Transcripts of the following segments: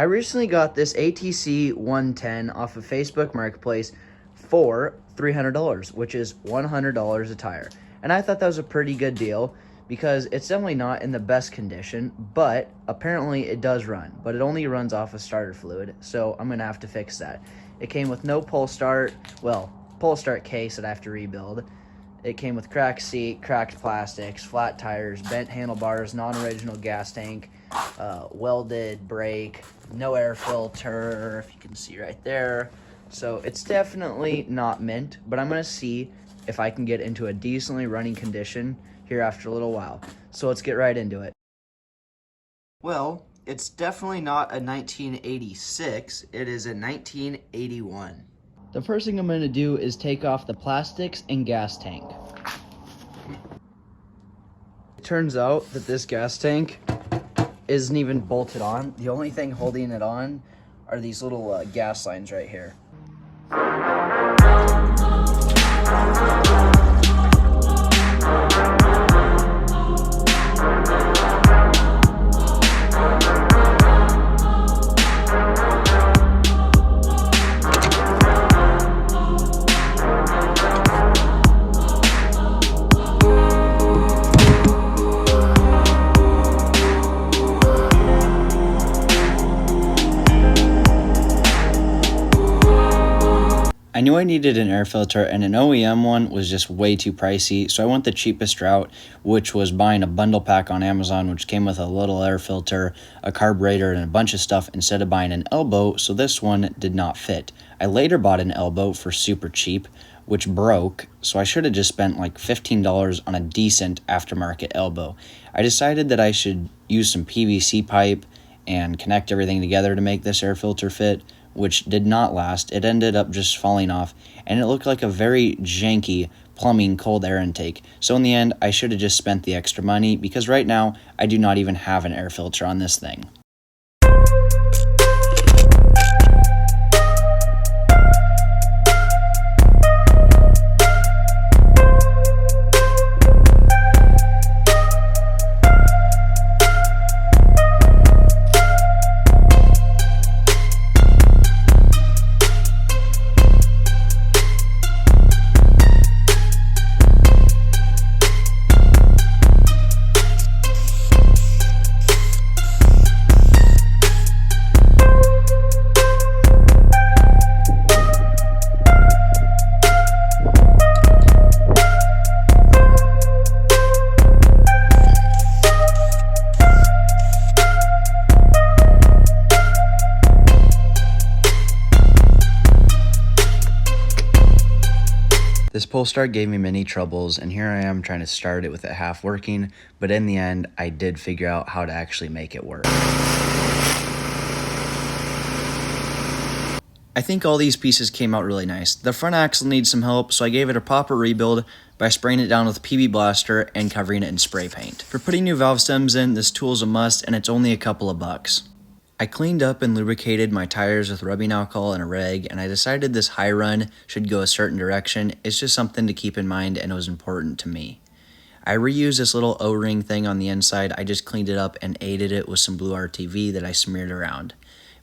I recently got this ATC 110 off of Facebook Marketplace for $300, which is $100 a tire. And I thought that was a pretty good deal because it's definitely not in the best condition, but apparently it does run, but it only runs off of starter fluid, so I'm gonna have to fix that. It came with no pull start case that I have to rebuild. It came with cracked seat, cracked plastics, flat tires, bent handlebars, non-original gas tank, welded brake, no air filter, if you can see right there. So it's definitely not mint, but I'm gonna see if I can get into a decently running condition here after a little while. So let's get right into it. Well, it's definitely not a 1986, it is a 1981. The first thing I'm going to do is take off the plastics and gas tank. It turns out that this gas tank isn't even bolted on. The only thing holding it on are these little gas lines right here. I knew I needed an air filter, and an OEM one was just way too pricey, so I went the cheapest route, which was buying a bundle pack on Amazon, which came with a little air filter, a carburetor, and a bunch of stuff instead of buying an elbow, so this one did not fit. I later bought an elbow for super cheap, which broke, so I should have just spent like $15 on a decent aftermarket elbow. I decided that I should use some PVC pipe and connect everything together to make this air filter fit, which did not last. It ended up just falling off, and it looked like a very janky plumbing cold air intake. So in the end, I should have just spent the extra money, because right now, I do not even have an air filter on this thing. This pull start gave me many troubles, and here I am trying to start it with it half working, but in the end, I did figure out how to actually make it work. I think all these pieces came out really nice. The front axle needs some help, so I gave it a proper rebuild by spraying it down with PB Blaster and covering it in spray paint. For putting new valve stems in, this tool is a must, and it's only a couple of bucks. I cleaned up and lubricated my tires with rubbing alcohol and a rag, and I decided this high run should go a certain direction. It's just something to keep in mind, and it was important to me. I reused this little O-ring thing on the inside. I just cleaned it up and aided it with some blue RTV that I smeared around.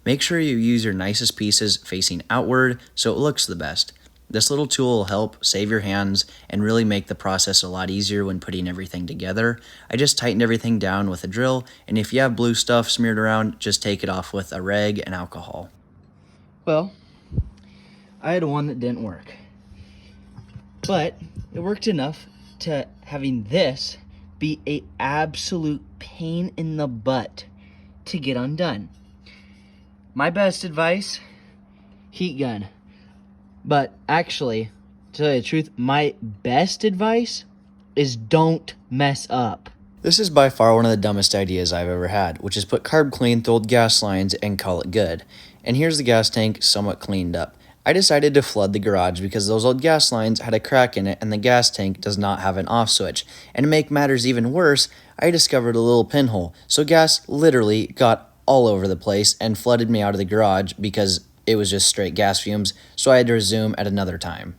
Make sure you use your nicest pieces facing outward so it looks the best. This little tool will help save your hands and really make the process a lot easier when putting everything together. I just tightened everything down with a drill, and if you have blue stuff smeared around, just take it off with a rag and alcohol. Well, I had one that didn't work, but it worked enough to having this be an absolute pain in the butt to get undone. My best advice, heat gun. But actually, to tell you the truth, my best advice is don't mess up. This is by far one of the dumbest ideas I've ever had, which is put carb clean through old gas lines and call it good. And here's the gas tank somewhat cleaned up. I decided to flood the garage because those old gas lines had a crack in it and the gas tank does not have an off switch. And to make matters even worse, I discovered a little pinhole. So gas literally got all over the place and flooded me out of the garage because it was just straight gas fumes, so I had to resume at another time.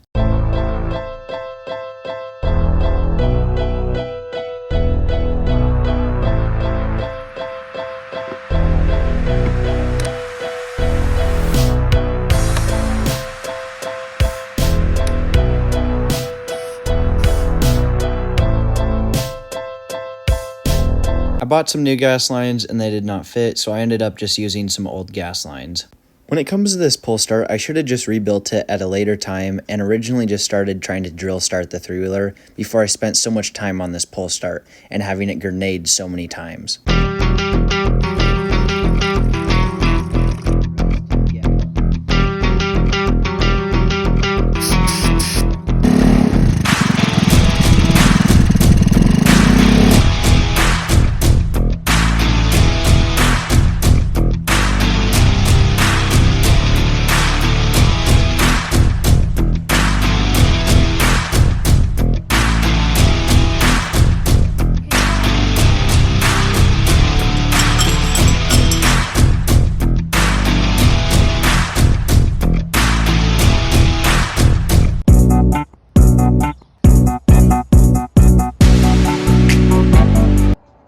bought some new gas lines and they did not fit, so I ended up just using some old gas lines. When it comes to this pull start, I should have just rebuilt it at a later time and originally just started trying to drill start the three-wheeler before I spent so much time on this pull start and having it grenade so many times.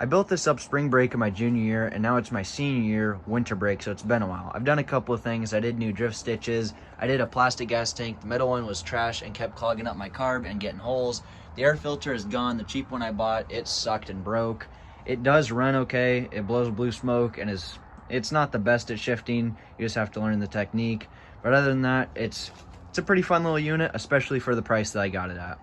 I built this up spring break of my junior year, and now it's my senior year winter break, so it's been a while. I've done a couple of things. I did new drift stitches. I did a plastic gas tank. The metal one was trash and kept clogging up my carb and getting holes. The air filter is gone. The cheap one I bought, it sucked and broke. It does run okay. It blows blue smoke and it's not the best at shifting. You just have to learn the technique. But other than that, it's a pretty fun little unit, especially for the price that I got it at.